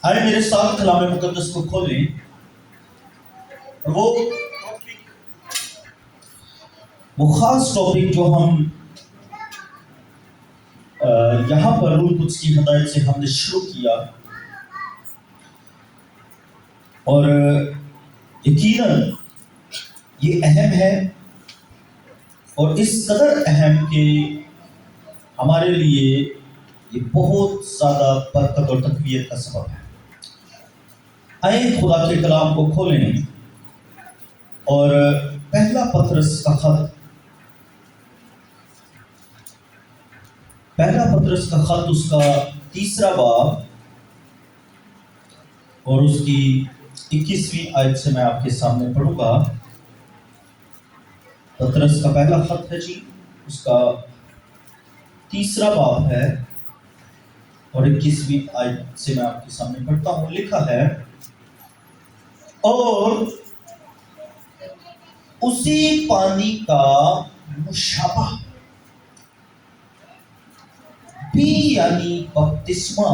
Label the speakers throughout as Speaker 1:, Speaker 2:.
Speaker 1: آئے میرے ساتھ کلام مقدس کو کھولیں اور وہ خاص ٹاپک جو ہم یہاں پر روح القدس کی ہدایت سے ہم نے شروع کیا، اور یقیناً یہ اہم ہے اور اس قدر اہم کہ ہمارے لیے یہ بہت زیادہ برکت اور تقویت کا سبب ہے۔ آئیں خدا کے کلام کو کھولیں اور پہلا پطرس کا خط اس کا 3 باب اور اس کی 21ویں آیت سے میں آپ کے سامنے پڑھوں گا۔ پطرس کا پہلا خط ہے جی، اس کا 3 باب ہے اور 21ویں آیت سے میں آپ کے سامنے پڑھتا ہوں۔ لکھا ہے، اور اسی پانی کا مشابہ بھی یعنی بپتسمہ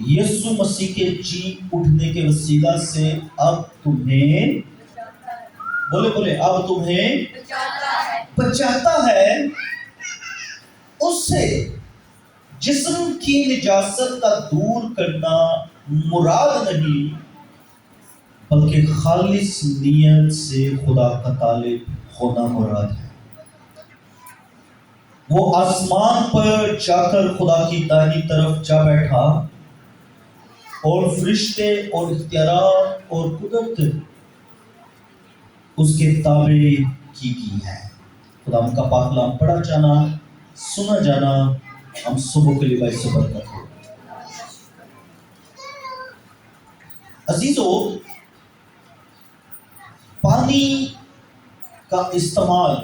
Speaker 1: یسوع مسیح کے جی اٹھنے کے وسیلہ سے اب تمہیں اب تمہیں بچاتا ہے، اس سے جسم کی نجاست کا دور کرنا مراد نہیں، بلکہ خالص نیت سے خدا کا طالب ہونا مراد ہے۔ وہ آسمان پر جا کر خدا کی دائیں طرف جا بیٹھا اور فرشتے اور اختیارات اور قدرت اس کے تابع کی ہے۔ خدا ان کا پاک کلام پڑھا جانا، سنا جانا ہم سبوں کے لیے باعث برکت ہو۔ عزیزو، پانی کا استعمال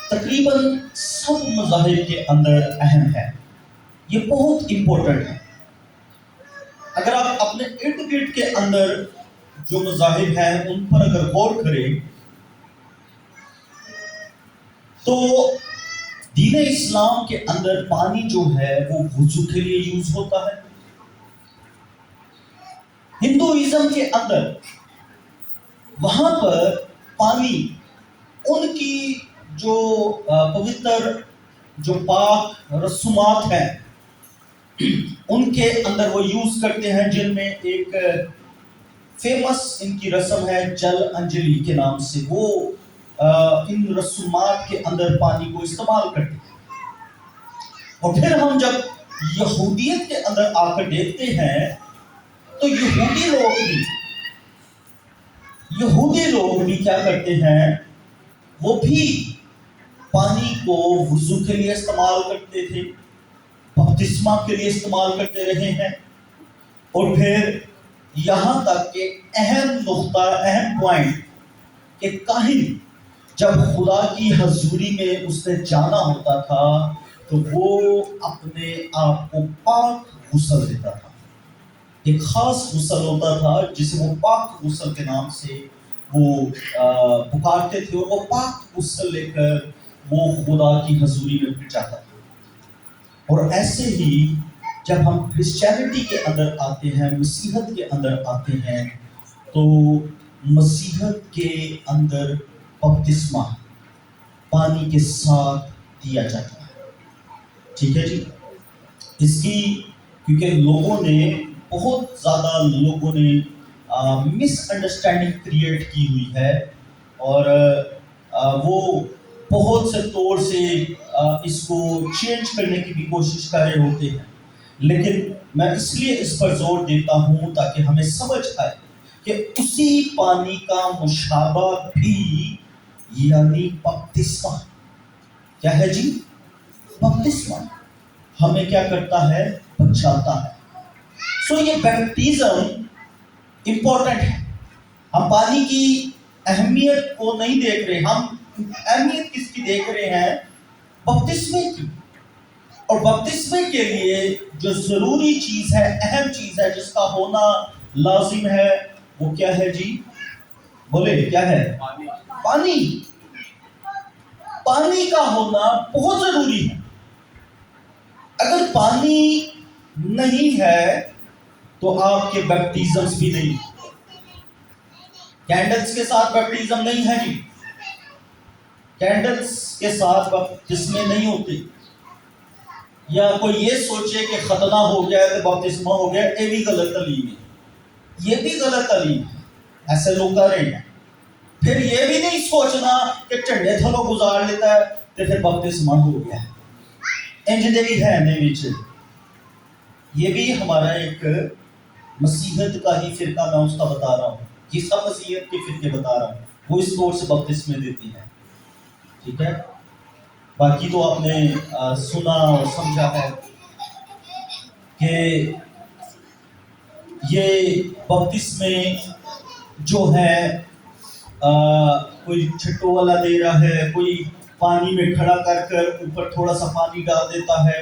Speaker 1: تقریباً سب مذاہب کے اندر اہم ہے، یہ بہت امپورٹنٹ ہے۔ اگر آپ اپنے ارد گرد کے اندر جو مذاہب ہیں ان پر اگر غور کریں تو دین اسلام کے اندر پانی جو ہے وہ وضو کے لیے یوز ہوتا ہے۔ ہندوازم کے اندر وہاں پر پانی ان کی جو پوتر جو پاک رسومات ہیں ان کے اندر وہ یوز کرتے ہیں، جن میں ایک فیمس ان کی رسم ہے جل انجلی کے نام سے۔ وہ ان رسومات کے اندر پانی کو استعمال کرتے ہیں۔ اور پھر ہم جب یہودیت کے اندر آ کر دیکھتے ہیں تو یہودی لوگ بھی کیا کرتے ہیں، وہ بھی پانی کو وضو کے لیے استعمال کرتے تھے، بپتسمہ کے لیے استعمال کرتے رہے ہیں، اور پھر یہاں تک کہ اہم پوائنٹ کہ کاہن جب خدا کی حضوری میں اس نے جانا ہوتا تھا تو وہ اپنے آپ کو پاک غسل دیتا تھا۔ ایک خاص غسل ہوتا تھا جسے وہ پاک غسل کے نام سے وہ پکارتے تھے، اور وہ پاک غسل لے کر وہ خدا کی حضوری میں جاتا تھا۔ اور ایسے ہی جب ہم کرسچینٹی کے اندر آتے ہیں، مسیحیت کے اندر آتے ہیں، تو مسیحیت کے اندر بپتسمہ پانی کے ساتھ دیا جاتا ہے۔ ٹھیک ہے جی، اس کی کیونکہ بہت زیادہ لوگوں نے مس انڈرسٹینڈنگ کریٹ کی ہوئی ہے، اور وہ بہت سے طور سے اس کو چینج کرنے کی بھی کوشش کر رہے ہوتے ہیں، لیکن میں اس لیے اس پر زور دیتا ہوں تاکہ ہمیں سمجھ آئے کہ اسی پانی کا مشابہ بھی یعنی بپتسمہ کیا ہے جی؟ بپتسمہ ہمیں کیا کرتا ہے؟ بچاتا ہے۔ یہ بیپٹیزم امپورٹنٹ ہے۔ ہم پانی کی اہمیت کو نہیں دیکھ رہے، ہم اہمیت کس کی دیکھ رہے ہیں؟ بپتسمے کی۔ اور بپتسمے کے لیے جو ضروری چیز ہے، اہم چیز ہے، جس کا ہونا لازم ہے، وہ کیا ہے جی؟ بولے کیا ہے؟ پانی۔ پانی کا ہونا بہت ضروری ہے۔ اگر پانی نہیں ہے تو آپ کے بیپٹیزمز بھی نہیں. کینڈلز کے ساتھ بیپٹیزم نہیں ہے جی. کینڈلز کے ساتھ بپتسمے نہیں ہوتے. یا کوئی یہ سوچے کہ ختنہ ہو گیا ہے تو بپتسمہ ہو گیا، یہ بھی غلط تعلیم ہے. یہ بھی غلط تعلیم ہے، ایسے لوگ کر رہے ہیں. پھر یہ بھی نہیں سوچنا کہ چنڈے تھلوں گزار لیتا ہے تو پھر بپتسمہ ہو گیا ہے. انجینئرنگ ہے نہیں بچے. یہ بھی ہمارا ایک مسیحت کا ہی فرقہ، میں اس کا بتا رہا ہوں، یہ سب مسیحت کے فرقے بتا رہا ہوں، وہ اس طور سے بپتسمے دیتی ہیں. ٹھیک ہے، باقی تو آپ نے سنا اور سمجھا ہے کہ یہ بپتسمے جو ہے کوئی چھٹو والا دے رہا ہے، کوئی پانی میں کھڑا کر کر اوپر تھوڑا سا پانی ڈال دیتا ہے،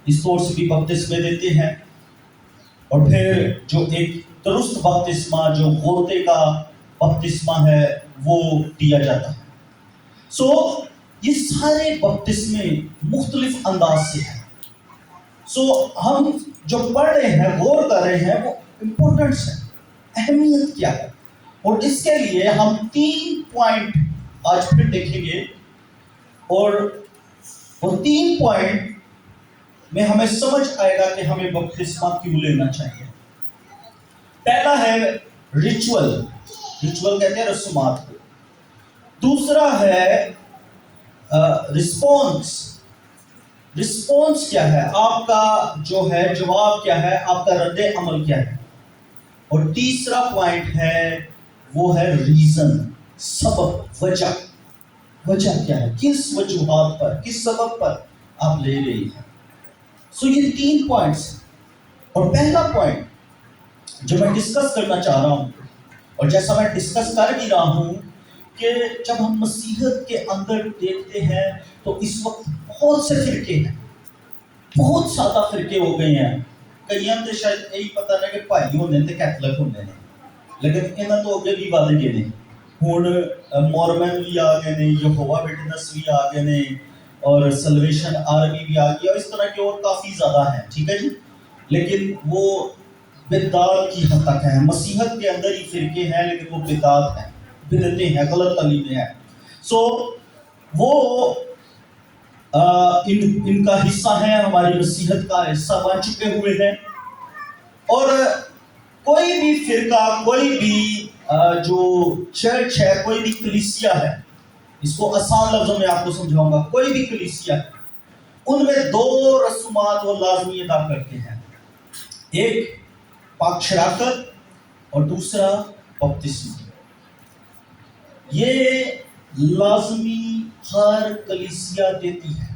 Speaker 1: اس طور سے بھی بپتسمے دیتے ہیں. اور پھر جو ایک درست بپتسمہ جو غوطے کا بپتسمہ ہے وہ دیا جاتا ہے. سو یہ سارے بپتسمے مختلف انداز سے ہیں. سو ہم جو پڑھ رہے ہیں، غور کر رہے ہیں، وہ امپورٹنس ہے، اہمیت کیا ہے. اور اس کے لیے ہم 3 پوائنٹ آج پھر دیکھیں گے، اور وہ 3 پوائنٹ میں ہمیں سمجھ آئے گا کہ ہمیں بپتسمہ کیوں لینا چاہیے. پہلا ہے ریچول. ریچول کہتے ہیں رسومات کو. دوسرا ہے رسپونس. رسپونس کیا ہے، آپ کا جو ہے جواب کیا ہے، آپ کا رد عمل کیا ہے. اور تیسرا پوائنٹ ہے وہ ہے ریزن، سبب، وجہ. وجہ کیا ہے، کس وجوہات پر، کس سبب پر آپ لے رہے ہیں. سو یہ 3 پوائنٹس ہیں. اور پہلا پوائنٹ جو میں ڈسکس کرنا چاہ رہا ہوں، اور جیسا میں ڈسکس کر بھی رہا ہوں، کہ جب ہم مسیحت کے اندر دیکھتے ہیں تو اس وقت بہت سے فرقے ہیں، بہت زیادہ فرقے ہو گئے ہیں. کئیاں تے شاید یہی پتہ نہیں کہ بھائی ہونے تے کیتھولک ہونے نے، لیکن انہاں تو اگے بھی ود گئے نے. ہن مورمن بھی آ گئے نے، یہووا وٹنس بھی آ گئے نے، اور سلویشن آرمی بھی آ گئی، اور اس طرح کے اور کافی زیادہ ہیں. ٹھیک ہے جی، لیکن وہ بدعات کی حد تک ہیں. مسیحت کے اندر ہی فرقے ہیں لیکن وہ بدعات ہیں، بدعتیں ہیں، غلط تعلیمیں ہیں. سو وہ ان کا حصہ ہیں، ہماری مسیحت کا حصہ بن چکے ہوئے ہیں. اور کوئی بھی فرقہ، کوئی بھی جو چرچ ہے، کوئی بھی کلیسیا ہے، اس کو آسان لفظوں میں آپ کو سمجھاؤں گا، کوئی بھی کلیسیا ہے، ان میں 2 رسومات وہ لازمی ادا کرتے ہیں. ایک پاک شراکت اور دوسرا بپتسمہ. یہ لازمی ہر کلیسیا دیتی ہے.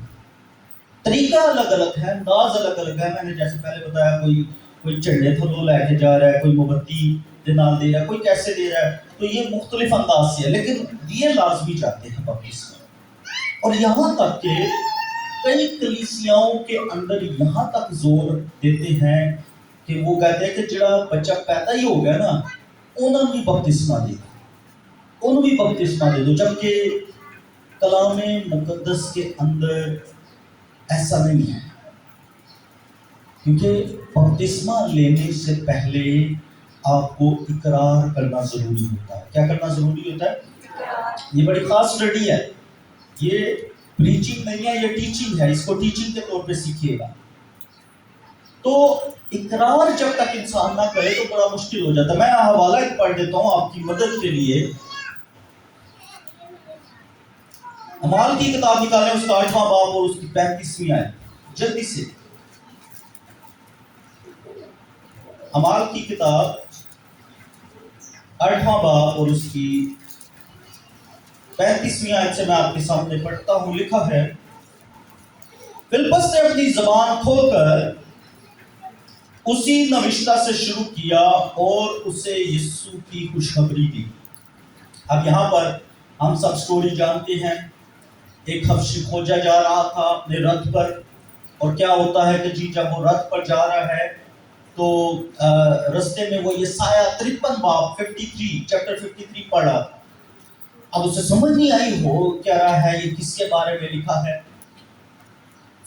Speaker 1: طریقہ الگ الگ ہے، انداز الگ الگ ہے. میں نے جیسے پہلے بتایا، کوئی چنڈے تھلوں لے کے جا رہا ہے، کوئی مومبتی کے نال دے رہا ہے، کوئی کیسے دے رہا ہے. تو یہ مختلف انداز سے ہے، لیکن یہ لازمی جاتے ہیں بپتسمہ. اور یہاں تک کہ کئی کلیسیاؤں کے اندر یہاں تک زور دیتے ہیں کہ وہ کہتے ہیں کہ جڑا بچہ پیدا ہی ہو گیا نا، انہوں بھی بپتسمہ دے دو، انہوں بھی بپتسمہ دے دو. جبکہ کلام مقدس کے اندر ایسا نہیں ہے، کیونکہ بپتسمہ لینے سے پہلے آپ کو اقرار کرنا ضروری ہوتا ہے. کیا کرنا ضروری ہوتا ہے؟ یہ بڑی خاص اسٹڈی ہے، یہ پریچنگ نہیں ہے، یہ ٹیچنگ ہے. اس کو ٹیچنگ کے طور پہ سیکھیے گا. تو اقرار جب تک انسان نہ کرے تو بڑا مشکل ہو جاتا ہے. میں حوالہ ایک پڑھ دیتا ہوں آپ کی مدد کے لیے. اعمال کی کتاب نکالیں، اس کا 8واں باب اور اس کی 35ویں آیت، جلدی سے. اعمال کی کتاب 8واں باب اور اس کی 35ویں آیت سے میں آپ کے سامنے پڑھتا ہوں. لکھا ہے، فلپس نے اپنی زبان کھول کر اسی نوشتہ سے شروع کیا اور اسے یسوع کی خوشخبری دی. اب یہاں پر ہم سب سٹوری جانتے ہیں. ایک حبشی کھوجا جا رہا تھا اپنے رتھ پر، اور کیا ہوتا ہے کہ جی جب وہ رتھ پر جا رہا ہے تو رستے میں وہ یسایہ 53 باب 53 چیپٹر 53 پڑھا. اب اسے سمجھ نہیں آئی ہو کیا رہا ہے، یہ کس کے بارے میں لکھا ہے.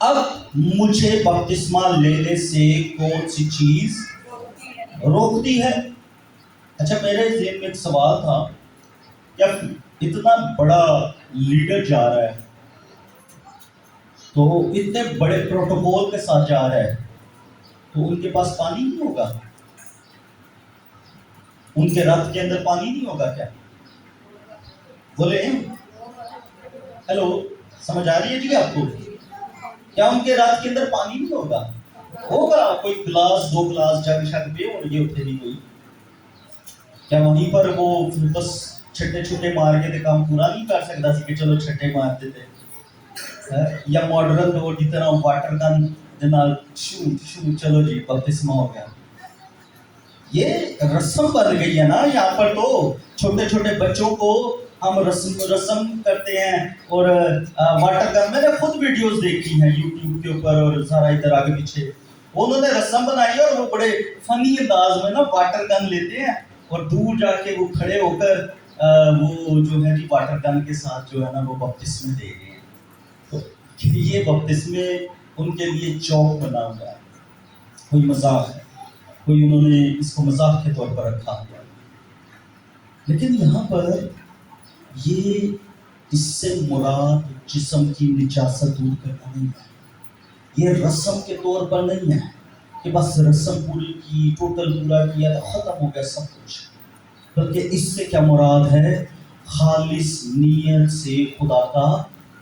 Speaker 1: اب مجھے بپتسمہ لینے سے کون سی چیز روکتی ہے؟ اچھا، میرے ذہن میں ایک سوال تھا، کیا اتنا بڑا لیڈر جا رہا ہے تو اتنے بڑے پروٹوکول کے ساتھ جا رہا ہے تو ان کے پاس پانی نہیں ہوگا؟ ان کے رتھ کے اندر پانی نہیں ہوگا کیا؟ بولے ہیلو، سمجھ آ رہی ہے جی آپ کو؟ کیا ان کے رات کے اندر پانی نہیں ہوگا؟ ہوگا، کوئی گلاس دو گلاس جگ شگ پہ اور یہ ہوتے نہیں کوئی. کیا وہیں پر وہ بس چھٹے چھٹے مار کے کام پورا نہیں کر سکتا سی کہ چلو چھٹے مارتے تھے؟ یا ماڈرن دور کی طرح واٹر گن شو چلو جی بپتسمہ ہو گیا. یہ رسم بن گئی ہے نا یہاں پر. تو چھوٹے چھوٹے بچوں کو ہم رسم کرتے ہیں. اور واٹر گن میں نے خود ویڈیوز دیکھی ہیں یوٹیوب کے اوپر اور سارا ادھر آگے پیچھے انہوں نے رسم بنائی ہے اور وہ بڑے فنی انداز میں نا واٹر گن لیتے ہیں اور دور جا کے وہ کھڑے ہو کر وہ جو ہے جی واٹر گن کے ساتھ جو ہے نا وہ بپتسمے دے رہے ہیں. تو یہ بپتسمے ان کے لیے چوک بنا ہوا ہے، کوئی مذاق ہے، کوئی انہوں نے اس کو مذاق کے طور پر رکھا ہوا ہے. لیکن یہاں پر یہ اس سے مراد جسم کی نجاست دور کرنا نہیں ہے. یہ رسم کے طور پر نہیں ہے کہ بس رسم پوری کی، ٹوٹل پورا کیا تو ختم ہو گیا سب کچھ، بلکہ اس سے کیا مراد ہے؟ خالص نیت سے خدا کا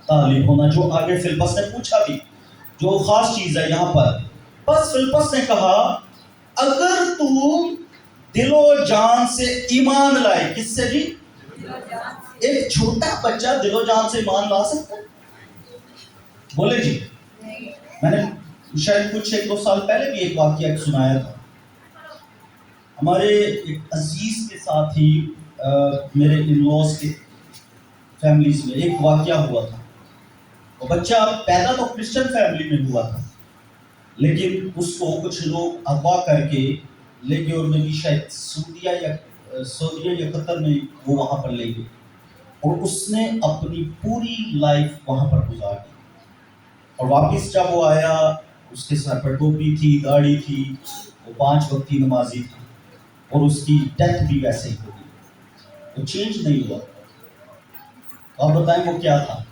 Speaker 1: طالب ہونا. جو آگے فلپس نے پوچھا بھی، جو خاص چیز ہے یہاں پر. بس فلپس نے کہا اگر تو دل و جان سے ایمان لائے. کس سے بھی؟ ایک چھوٹا بچہ دل و جان سے ایمان لا سکتا ہے؟ بولے جی. میں نے شاید کچھ ایک دو سال پہلے بھی ایک واقعہ سنایا تھا. ہمارے ایک عزیز کے ساتھ ہی میرے ان لاز کے فیملیز میں ایک واقعہ ہوا تھا. وہ بچہ پیدا تو کرسچن فیملی میں ہوا تھا، لیکن اس کو کچھ لوگ اغوا کر کے لے گئے اور میری شاید سعودیہ یا قطر میں وہ وہاں پر لے گئے اور اس نے اپنی پوری لائف وہاں پر گزار دی. اور واپس جب وہ آیا اس کے سر پر ٹوپی تھی، داڑھی تھی، وہ 5 وقتی نمازی تھا اور اس کی ڈیتھ بھی ویسے ہی ہو گئی. وہ چینج نہیں ہوا. آپ بتائیں وہ کیا تھا؟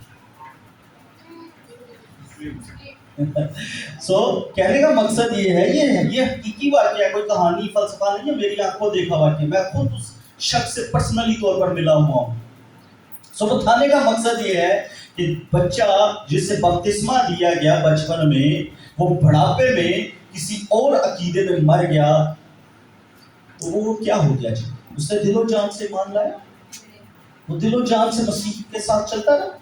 Speaker 1: کہنے کا مقصد یہ ہے، یہ حقیقی واقعہ ہے، کوئی کہانی فلسفہ نہیں ہے، میری آنکھوں دیکھا واقعہ. میں خود اس شخص سے پرسنلی طور پر ملا ہوا ہوں. بتانے کا مقصد یہ ہے کہ بچہ جسے بپتسمہ دیا گیا بچپن میں، وہ بڑھاپے میں کسی اور عقیدے میں مر گیا تو وہ کیا ہو گیا جی؟ اس نے دل و جان سے مان لایا، وہ دل و جان سے مسیح کے ساتھ چلتا رہا.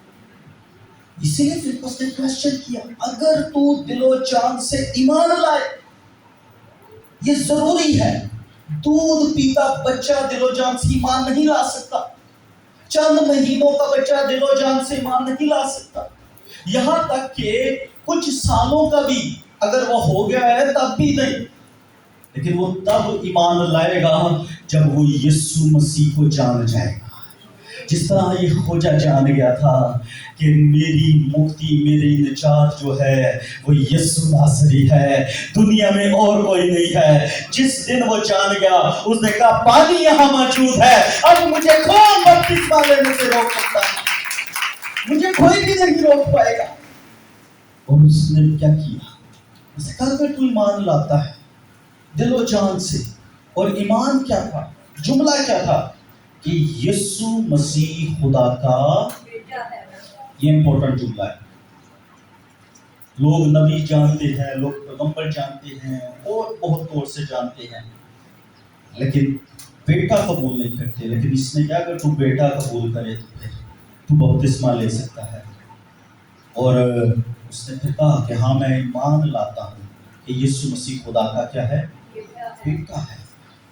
Speaker 1: اسی لیے فلپس نے کوشچن کیا اگر تو دل و جان سے ایمان لائے. یہ ضروری ہے. دودھ پیتا بچہ دل و جان سے ایمان نہیں لا سکتا. چند مہینوں کا بچہ دل و جان سے ایمان نہیں لا سکتا. یہاں تک کہ کچھ سالوں کا بھی اگر وہ ہو گیا ہے تب بھی نہیں. لیکن وہ تب ایمان لائے گا جب وہ یسوع مسیح کو جان جائے گا. جس طرح یہ خوجہ جان گیا تھا کہ میری مکتی، میری نجات جو ہے وہ یسوع ناصری ہے، دنیا میں اور کوئی نہیں ہے. جس دن وہ جان گیا اس نے کہا پانی یہاں موجود ہے، اب مجھے کون بپتسمہ لینے سے روک سکتا ہے؟ مجھے کوئی بھی نہیں روک پائے گا. اور اس نے کیا کیا؟ اس نے کہا اگر تو ایمان لاتا ہے دل و جان سے، اور ایمان کیا تھا؟ جملہ کیا تھا؟ کہ یسوع مسیح خدا کا. یہ امپورٹنٹ جملہ ہے. لوگ نبی جانتے ہیں، لوگ پیغمبر جانتے ہیں اور بہت طور سے جانتے ہیں، لیکن بیٹا قبول نہیں کرتے. لیکن اس نے کیا، اگر تو بیٹا قبول کرے تو پھر تو بپتسمہ لے سکتا ہے. اور اس نے پھر کہا کہ ہاں میں ایمان لاتا ہوں کہ یسوع مسیح خدا کا کیا ہے؟ بیٹا ہے.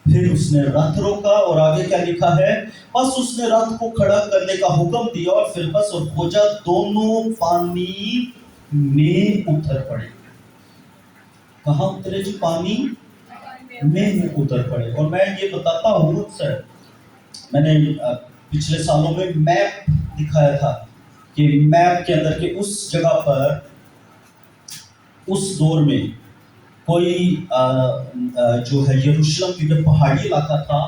Speaker 1: پھر اس نے رتھ روکا اور آگے کیا لکھا ہے؟ بس اس نے رتھ کو کھڑا کرنے کا حکم دیا اور فلپس اور خوجہ دونوں پانی میں اتر پڑے. کہاں اترے جی؟ پانی میں اتر پڑے. اور میں یہ بتاتا ہوں سر، میں نے پچھلے سالوں میں میپ دکھایا تھا کہ میپ کے اندر کہ اس جگہ پر اس دور میں کوئی جو ہے یروشلم کی جو پہاڑی علاقہ تھا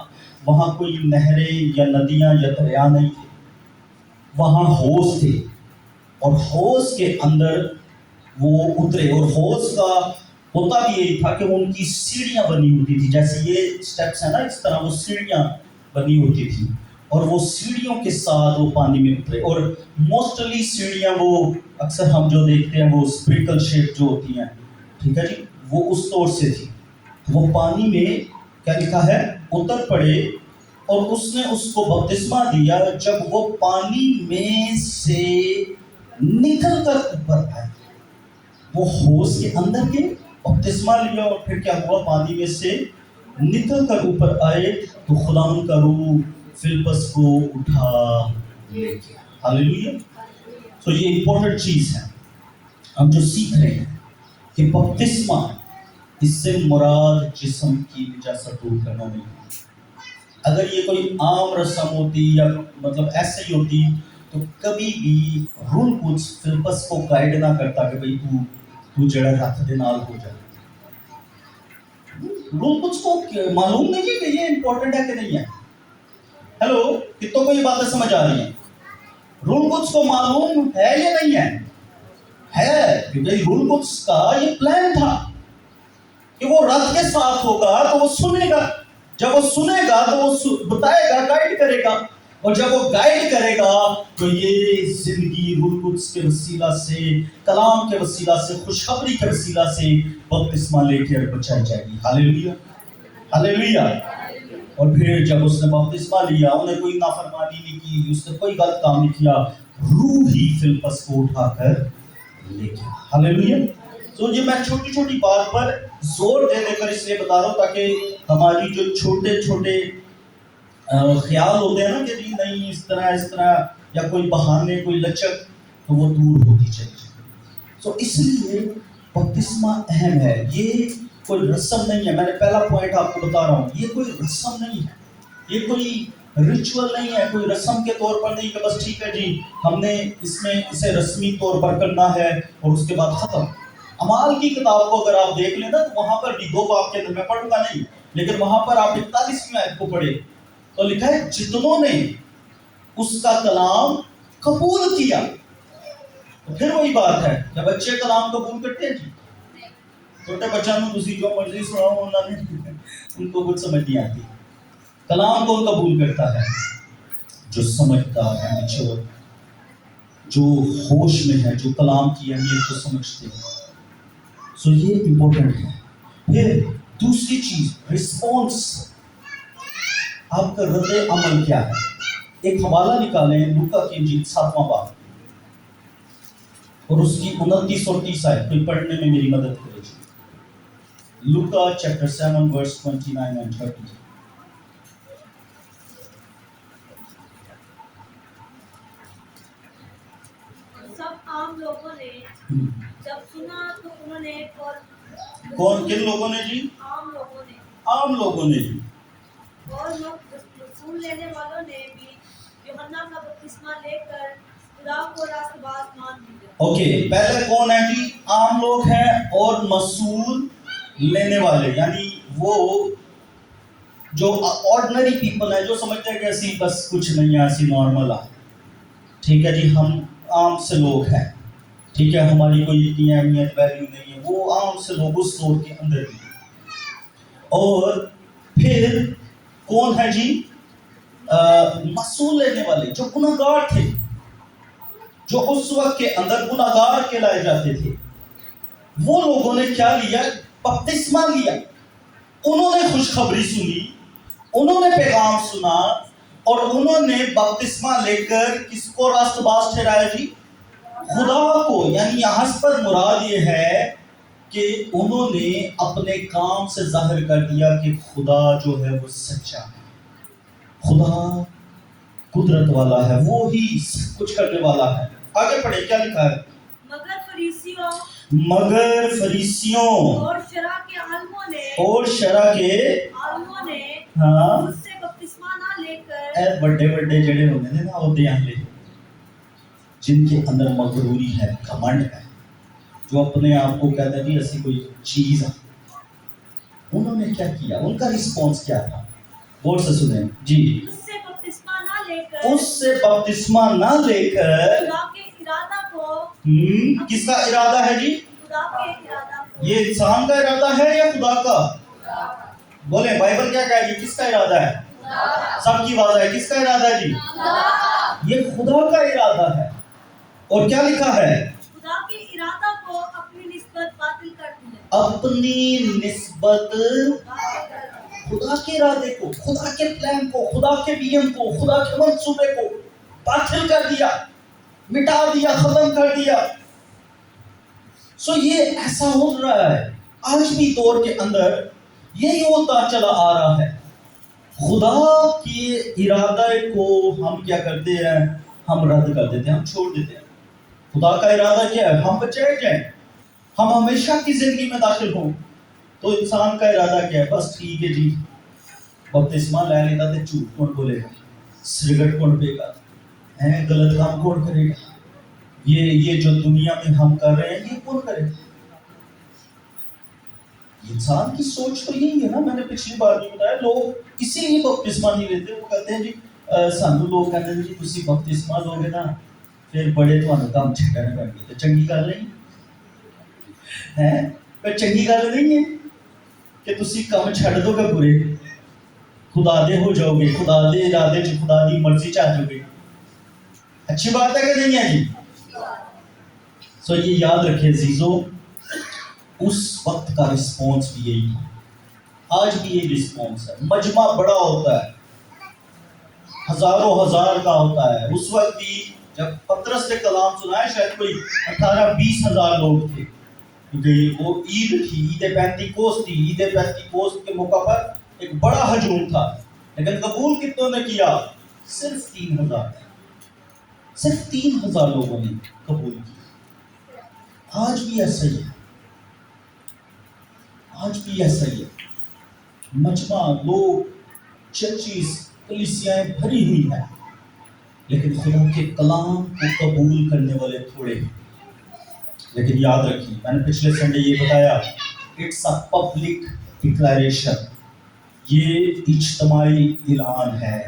Speaker 1: وہاں کوئی نہریں یا ندیاں یا دریا نہیں تھے، وہاں حوض تھے، اور حوض کے اندر وہ اترے، اور حوض کا ہوتا بھی یہی تھا کہ ان کی سیڑھیاں بنی ہوتی تھی، جیسے یہ اسٹیپس ہیں نا اس طرح وہ سیڑھیاں بنی ہوتی تھی، اور وہ سیڑھیوں کے ساتھ وہ پانی میں اترے، اور موسٹلی سیڑھیاں وہ اکثر ہم جو دیکھتے ہیں وہ اسپرنکل شیپ جو ہوتی ہیں، ٹھیک ہے جی، وہ اس طور سے تھی، وہ پانی میں کیا لکھا ہے اتر پڑے، اور اس نے اس کو بپتسمہ دیا جب وہ پانی میں سے نکل کر اوپر آئے، وہ حوض کے اندر کے بپتسمہ لیا اور پھر کیا ہوا، پانی میں سے نکل کر اوپر آئے تو خداوند کا روح فلپس کو اٹھا لے گیا۔ ہاللیلویا۔ تو یہ امپورٹنٹ چیز ہے ہم جو سیکھ رہے ہیں کہ بپتسمہ اس سے مراد جسم کی نجاست دور کرنا نہیں ہے۔ اگر یہ کوئی عام رسم ہوتی یا مطلب ایسے ہی ہوتی تو کبھی بھی روح القدس فلپس کو گائیڈ نہ کرتا کہ بھئی تو جڑا رکھ دے نال ہو جائے۔ روح القدس کو معلوم نہیں ہے کہ یہ امپورٹنٹ ہے کہ نہیں ہے۔ ہیلو، کتوں کو یہ باتیں سمجھ آ رہی ہیں؟ روح القدس کو معلوم ہے یا نہیں ہے؟ ہے، کیونکہ روح القدس کا یہ پلان تھا کہ وہ رب کے ساتھ ہوگا تو وہ سنے گا، جب وہ سنے گا تو وہ بتائے گا، گائیڈ کرے گا، اور جب وہ گائیڈ کرے گا تو یہ زندگی روح القدس کے وسیلہ سے، کلام کے وسیلہ سے، خوشخبری کے وسیلہ سے بپتسمہ لے کے بچائی جائے گی۔ ہاللیلویا، ہاللیلویا۔ اور پھر جب اس نے بپتسمہ لیا، انہیں کوئی نافرمانی نہیں کی، اس نے کوئی غلط کام نہیں کیا، روح ہی فلپس کو اٹھا کر لے گیا۔ ہاللیلویا۔ تو یہ میں چھوٹی چھوٹی بات پر زور دے دے کر اس لیے بتا رہا ہوں تاکہ ہماری جو چھوٹے چھوٹے خیال ہوتے ہیں نا کہ جی نہیں اس طرح یا کوئی بہانے، کوئی لچک، تو وہ دور ہوتی چلی جائے۔ تو اس لیے بپتسمہ اہم ہے، یہ کوئی رسم نہیں ہے۔ میں نے پہلا پوائنٹ آپ کو بتا رہا ہوں، یہ کوئی رسم نہیں ہے، یہ کوئی ریچول نہیں ہے، کوئی رسم کے طور پر نہیں کہ بس ٹھیک ہے جی ہم نے اس میں اسے رسمی طور پر کرنا ہے اور اس کے بعد ختم۔ اعمال کی کتاب کو اگر آپ دیکھ لیں نا تو وہاں پر بھی 2 باب کے اندر، میں پڑھوں گا نہیں لیکن وہاں پر آپ 41ویں آیت کو پڑھیں تو لکھا ہے جتنوں نے اس کا کلام قبول کیا۔ تو پھر وہی بات ہے کہ بچے کلام قبول کرتے ہیں جی، چھوٹے بچوں کو دوسری جو مرضی سناؤ ان کو کچھ سمجھ نہیں آتی۔ کلام کون قبول کرتا ہے؟ جو سمجھدار ہے، میچور، جو ہوش میں ہے، جو کلام کی اہمیت کو سمجھتے ہیں۔ سو یہ امپورٹنٹ ہے۔ پھر دوسری چیز رسپانس، آپ کا رد عمل کیا ہے؟ ایک حوالہ نکالیں لوکا کی انجیل 7واں باب اور اس کی 29 اور 30 آیت، کوئی پڑھنے میں میری مدد کرے گی۔ لوکا چیپٹر 7 ورس 29 and 30۔
Speaker 2: سب عام لوگوں نے جب سنا تو انہوں نے
Speaker 1: کن لوگوں نے جی؟ عام لوگوں نے جی،
Speaker 2: اور رسول لینے والوں نے بھی یوحنا کا بپتسمہ لے کر خدا کو راست باز مان لیا۔
Speaker 1: اوکے، پہلے کون ہے جی؟ عام لوگ ہیں، اور مسئول لینے والے یعنی وہ جو آرڈنری پیپل ہیں، جو سمجھتے ہیں کہ ایسی بس کچھ نہیں ہے، ایسی نارمل ہے، ٹھیک ہے جی ہم عام سے لوگ ہیں، ٹھیک ہے ہماری کوئی اتنی اہمیت ویلیو نہیں ہے، وہ عام سے لوگ اس دور کے اندر بھی۔ اور پھر کون ہے جی؟ مسئول لینے والے، جو گناہگار تھے، جو اس وقت کے اندر گناہگار کہلائے جاتے تھے، وہ لوگوں نے کیا لیا؟ بپتسمہ لیا۔ انہوں نے خوشخبری سنی، انہوں نے پیغام سنا، اور انہوں نے بپتسمہ لے کر کس کو راست باز ٹھہرایا جی؟ خدا کو۔ یعنی یہاں پر مراد یہ ہے کہ انہوں نے اپنے کام سے ظاہر کر دیا کہ خدا جو ہے وہ سچا ہے، خدا قدرت والا ہے، وہی سب کچھ کرنے والا ہے۔ آگے پڑھیں کیا لکھا ہے؟ مگر فریسیوں
Speaker 2: اور
Speaker 1: شرع کے
Speaker 2: عالموں نے
Speaker 1: ہاں
Speaker 2: مجھ سے بپتسمہ نہ لے کر،
Speaker 1: اے بڑے جڑے ہوتے ہیں نا عہدے والے، جن کے اندر مغروری ہے، گھمنڈ ہے، جو اپنے آپ کو کہتے ہیں جی ایسی کوئی چیز ہے. انہوں نے کیا کیا؟ ان کا رسپانس کیا تھا؟ غور سے سنیں جی.
Speaker 2: اس سے بپتسمہ نہ لے کر
Speaker 1: اس سے بپتسمہ نہ لے کر
Speaker 2: خدا کے ارادہ کو
Speaker 1: کس کا ارادہ ہے جی؟
Speaker 2: خدا کے ارادہ کو
Speaker 1: یہ انسان کا ارادہ ہے یا خدا کا؟ بولیں بائبل کیا کہے گی؟ کس کا ارادہ ہے؟ سب کی آواز ہے کس کا ارادہ ہے جی؟ یہ خدا کا ارادہ ہے. اور کیا لکھا ہے؟
Speaker 2: خدا کے ارادہ کو اپنی نسبت باطل کر دیا.
Speaker 1: اپنی نسبت خدا کے ارادے کو، خدا کے پلان کو، خدا کے ویژن کو، خدا کے منصوبے کو باطل کر دیا، مٹا دیا، ختم کر دیا. سو یہ ایسا ہو رہا ہے آج بھی دور کے اندر، یہی ہوتا چلا آ رہا ہے. خدا کے ارادے کو ہم کیا کرتے ہیں؟ ہم رد کر دیتے ہیں، ہم چھوڑ دیتے ہیں. خدا کا ارادہ کیا ہے؟ ہم بچائے جائیں، ہم ہمیشہ کی زندگی میں داخل ہوں. تو انسان کا ارادہ کیا ہے؟ بس ٹھیک ہے جی، بپتسمہ لے لیتا تو جھوٹ کون بولے گا، سگریٹ کون پے گا، غلط کام کون کرے گا، یہ جو دنیا میں ہم کر رہے ہیں یہ کون کرے گا. انسان کی سوچ تو یہی ہے نا. میں نے پچھلی بار بھی بتایا، لوگ اسی لیے بپتسمہ نہیں لیتے. وہ کہتے ہیں جی سانو لوگ کہتے ہیں جی تسی بپتسمہ لو گے نا پھر بڑے تھانوں کام چھڈنے پین گے. چنگی گل نہیں ہے، پر چنگی گل نہیں ہے کہ تسی کام چھڈ دو گے برے، خدا دے ہو جاؤ گے، خدا دے ارادے چ، خدا دی مرضی چ آ جاؤ گے. اچھی بات ہے کہ نہیں ہے جی؟ سو یہ یاد رکھے عزیزو، اس وقت کا رسپانس بھی یہی تھا، آج بھی یہی رسپانس ہے. مجمع بڑا ہوتا ہے، ہزاروں ہزار کا ہوتا ہے. اس وقت بھی جب پطرس نے کلام سنایا شاید کوئی 18-20 ہزار لوگ تھے، کیونکہ وہ عید تھی، عید پینتیکوست تھی. عید پینتیکوست کے موقع پر ایک بڑا ہجوم تھا، لیکن قبول کتنوں نے کیا؟ صرف 3,000. صرف 3,000 لوگوں نے قبول کیا. آج بھی ایسا ہی ہے، آج بھی ایسا ہی ہے. مجمع، لوگ، چرچز، کلیسیاں بھری ہوئی ہیں، لیکن خدا کے کلام کو قبول کرنے والے تھوڑے ہیں. لیکن یاد رکھیے، میں نے پچھلے سنڈے یہ بتایا، اٹس اے پبلک ڈکلیریشن. یہ اجتماعی اعلان ہے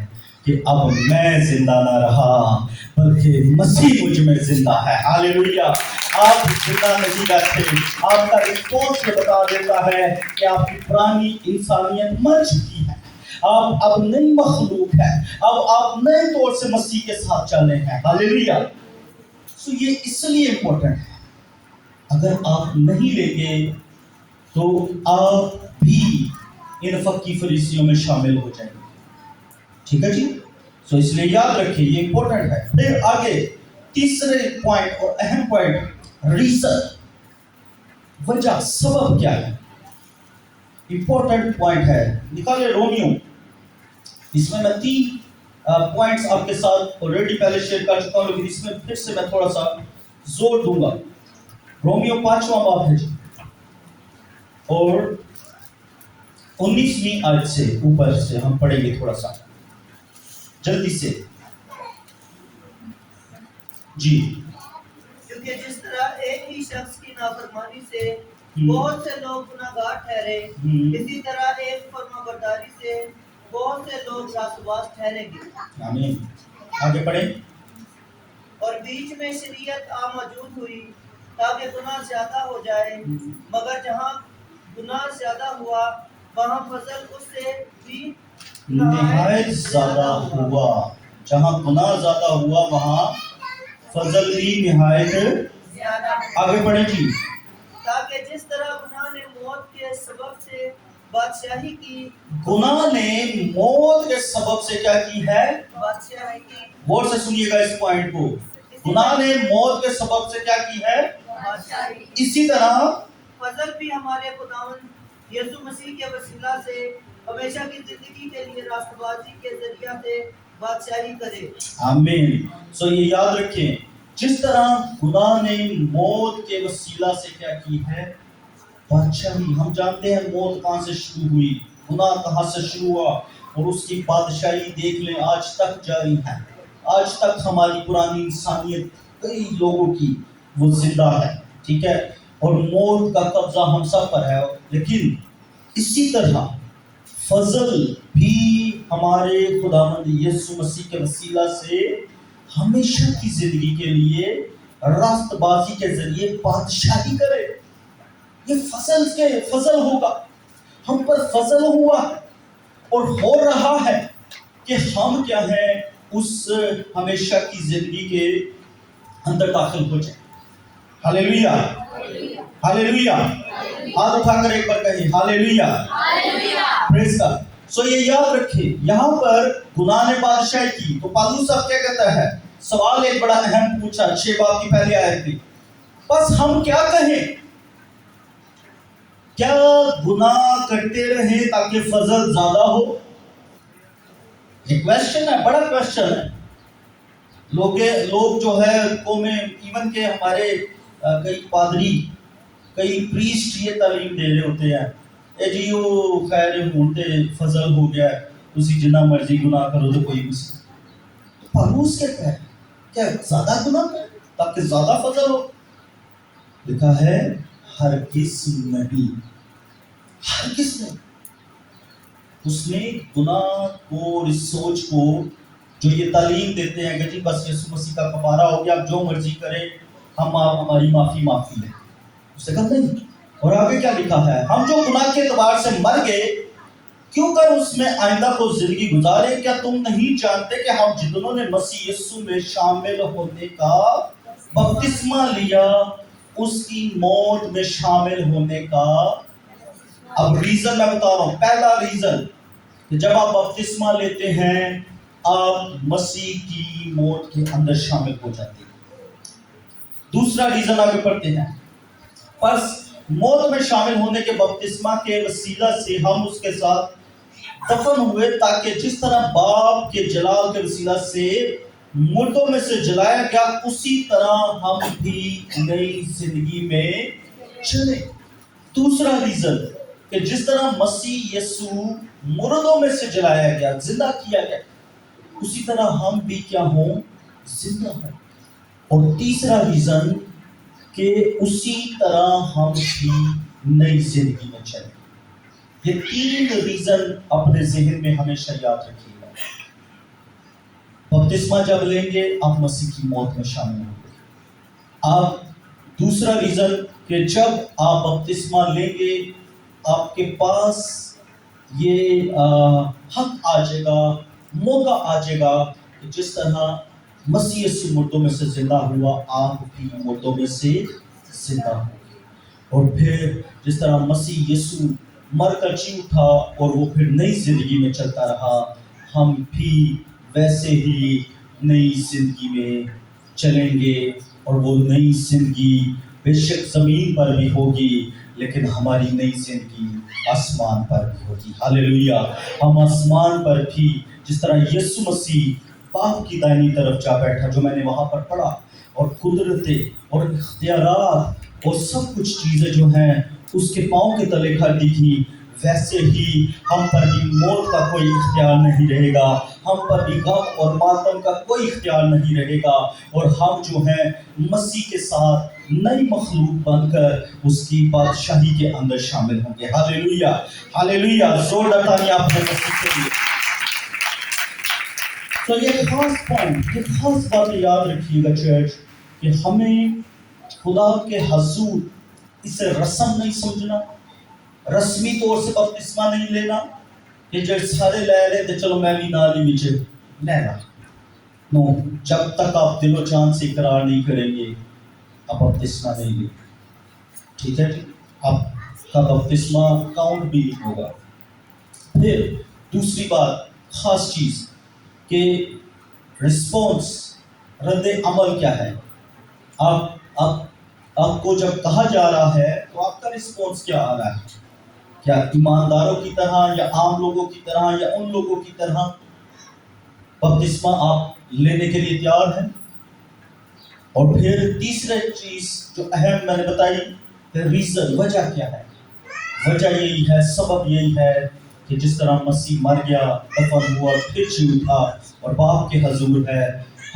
Speaker 1: کہ اب میں زندہ نہ رہا بلکہ مسیح مجھ میں زندہ ہے. ہاللیلویہ. آپ زندہ نہیں رہتے. آپ کا رسپانس یہ بتا دیتا ہے کہ آپ کی پرانی انسانیت مر چکی ہے، آپ اب نئی مخلوق ہے، اب آپ نئے طور سے مسیح کے ساتھ چلے ہیں. ہاللیلویہ. سو یہ اس لیے امپورٹنٹ ہے. اگر آپ نہیں لیں گے تو آپ بھی ان فقی فریسیوں میں شامل ہو جائیں گے. ٹھیک ہے جی؟ سو اس لیے یاد رکھیں یہ امپورٹنٹ ہے. پھر آگے تیسرے پوائنٹ اور اہم پوائنٹ، ریزن، وجہ، سبب کیا ہے. امپورٹنٹ پوائنٹ ہے. نکالے رومیو. اس میں 3 پوائنٹس آپ کے ساتھ آلریڈی پہلے شیئر کر چکا ہوں، لیکن اس میں پھر سے میں تھوڑا سا زور دوں گا. رومیو 5واں باب ہے جی، اور 19ویں آیت سے اوپر سے ہم پڑھیں گے تھوڑا سا جلدی سے جی.
Speaker 3: کیونکہ جس طرح ایک ہی شخص کی نافرمانی سے بہت سے لوگ گناہگار ٹھہرے، اسی طرح ایک فرمانبرداری سے بہت سے لوگ راست باز ٹھہریں گے.
Speaker 1: آمین. آگے پڑھیں.
Speaker 3: اور بیچ میں شریعت موجود ہوئی تاکہ گناہ زیادہ ہو جائے، مگر جہاں گناہ زیادہ ہوا وہاں فضل اس سے بھی
Speaker 1: نہایت زیادہ ہوا. جہاں گناہ زیادہ ہوا وہاں فضل بھی نہایت
Speaker 3: زیادہ.
Speaker 1: آگے پڑھیں جی.
Speaker 3: تاکہ جس طرح گناہ نے موت کے سبب سے بادشاہی کی،
Speaker 1: گناہ نے موت کے سبب سے کیا کی ہے؟
Speaker 3: بادشاہی کی.
Speaker 1: غور سے سنیے گا اس پوائنٹ کو. گناہ نے موت کے سبب سے کیا کی ہے؟
Speaker 3: بادشاہی.
Speaker 1: اسی طرح
Speaker 3: فضل بھی ہمارے خداوند یسوع مسیح کے وسیلہ سے ہمیشہ کی زندگی کے لیے راست بازی کے ذریعہ سے بادشاہی کرے.
Speaker 1: آمین. سو یہ یاد رکھیں، جس طرح گناہ نے موت کے وسیلہ سے کیا کی ہے؟ بادشاہی. ہم جانتے ہیں موت کہاں سے شروع ہوئی، گناہ کہاں سے شروع ہوا، اور اس کی بادشاہی دیکھ لیں آج تک جاری ہے. آج تک ہماری پرانی انسانیت کئی لوگوں کی وہ زندہ ہے. ٹھیک ہے. اور موت کا قبضہ ہم سب پر ہے، لیکن اسی طرح فضل بھی ہمارے خداوند یسوع مسیح کے وسیلہ سے ہمیشہ کی زندگی کے لیے راست بازی کے ذریعے بادشاہی کرے۔ یہ فضل ہوگا، ہم پر فضل ہوا اور ہو رہا ہے کہ ہم کیا ہیں، اس ہمیشہ کی زندگی کے اندر داخل ہو جائیں۔ ہاللیلویہ، ہاللیلویہ، ہاتھ اٹھا کر ایک بار کہیں ہاللیلویہ، پریز گاڈ۔ سو یہ یاد رکھیں، یہاں پر گناہ نے بادشاہی کی تو پالوس اب کیا کہتا ہے، سوال ایک بڑا اہم پوچھا 6 باب کی پہلی آیت میں، بس ہم کیا کہیں؟ کیا گناہ کرتے رہیں تاکہ فضل زیادہ ہو؟ یہ کویسچن ہے، بڑا کویسچن ہے۔ لوگ جو ہے قومیں، ایون کہ ہمارے کئی پادری، کئی پریسٹ یہ تعلیم دے رہے ہوتے ہیں، اے جی وہ خیر ہونتے فضل ہو گیا، اسی جنہ مرضی گناہ کرو تو کوئی مسئلہ۔ پالوس کہتا ہے کیا زیادہ گناہ کریں تاکہ زیادہ فضل ہو؟ لکھا ہے ہرگز نہیں، ہرگز نہیں۔ اس نے گناہ کو اور اس سوچ کو جو یہ تعلیم دیتے ہیں کہ جی بس یسوع مسیح کا کفارہ ہو گیا، اب جو مرضی کرے، ہماری معافی ہے، اس نے کہا نہیں۔ اور آگے کیا لکھا ہے، ہم جو گناہ کے اعتبار سے مر گئے کیوں کر اس میں آئندہ کو زندگی گزارے؟ کیا تم نہیں جانتے کہ ہم جتنوں نے مسیح یسوع میں شامل ہونے کا بپتسمہ لیا، اس کی موت میں شامل ہونے کا۔ اب ریزن میں بتا رہا ہوں، پہلا ریزن کہ جب آپ بپتسمہ لیتے ہیں آپ مسیح کی موت کے اندر شامل ہو جاتے ہیں۔ دوسرا ریزن آگے پڑھتے ہیں، پس موت میں شامل ہونے کے بپتسمہ کے وسیلہ سے ہم اس کے ساتھ دفن ہوئے، تاکہ جس طرح باپ کے جلال کے وسیلہ سے مردوں میں سے جلایا گیا، اسی طرح ہم بھی نئی زندگی میں چلیں۔ دوسرا ریزن کہ جس طرح مسیح یسوع مردوں میں سے جلایا گیا، زندہ کیا گیا، اسی طرح ہم بھی کیا ہوں، زندہ ہوں۔ اور تیسرا ریزن کہ اسی طرح ہم بھی نئی زندگی میں چلیں۔ یہ 3 ریزن اپنے ذہن میں ہمیشہ یاد رکھیے گا۔ بپتسمہ جب لیں گے آپ مسیح کی موت میں شامل ہوں گے۔ آپ دوسرا ریزن کہ جب آپ بپتسمہ لیں گے آپ کے پاس یہ حق آ جائے گا، موقع آ جائے گا کہ جس طرح مسیح یسوع مردوں میں سے زندہ ہوا، آپ بھی مردوں میں سے زندہ ہوں گے۔ اور پھر جس طرح مسیح یسوع مر کر جی اٹھا اور وہ پھر نئی زندگی میں چلتا رہا، ہم بھی ویسے ہی نئی زندگی میں چلیں گے۔ اور وہ نئی زندگی بے شک زمین پر بھی ہوگی، لیکن ہماری نئی زندگی آسمان پر بھی ہوگی۔ ہاللیلویہ، ہم آسمان پر بھی جس طرح یسوع مسیح باپ کی دائنی طرف جا بیٹھا، جو میں نے وہاں پر پڑھا، اور قدرتیں اور اختیارات اور سب کچھ چیزیں جو ہیں اس کے پاؤں کے تلے کر دی تھی، ویسے ہی ہم پر بھی موت کا کوئی اختیار نہیں رہے گا، ہم پر بھی غم اور ماتم کا کوئی اختیار نہیں رہے گا، اور ہم جو ہیں مسیح کے ساتھ نئی مخلوق بن کر اس کی بادشاہی کے اندر شامل ہوں گے۔ ہاللیلویہ، ہاللیلویہ، زور لگائیے آپ نے مسیح کے لیے۔ تو یہ خاص پوائنٹ، یہ خاص باتیں یاد رکھیے گا چرچ، کہ ہمیں خدا کے حضور اسے رسم نہیں سمجھنا، رسمی طور سے بپتسمہ نہیں لینا کہ جب سارے لے رہے تھے چلو میں بھی نالی بچے لینا۔ نو، جب تک آپ دل و جان سے اقرار نہیں کریں گے آپ بپتسمہ نہیں لیں۔ ٹھیک ہے، آپ کا بپتسمہ کاؤنٹ بھی نہیں ہوگا۔ پھر دوسری بات، خاص چیز کہ رسپانس، رد عمل کیا ہے۔ آپ کو جب کہا جا رہا ہے تو آپ کا رسپانس کیا آ رہا ہے؟ کیا ایمانداروں کی طرح یا عام لوگوں کی طرح یا ان لوگوں کی طرح بپتسمہ آپ لینے کے لیے تیار ہیں؟ اور پھر تیسری چیز جو اہم میں نے بتائی، ریزن، وجہ کیا ہے؟ وجہ یہی ہے، سبب یہی ہے کہ جس طرح مسیح مر گیا، دفن ہوا، پھر جی اٹھا اور باپ کے حضور ہے،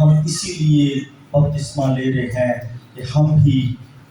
Speaker 1: ہم اسی لیے بپتسمہ لے رہے ہیں کہ ہم بھی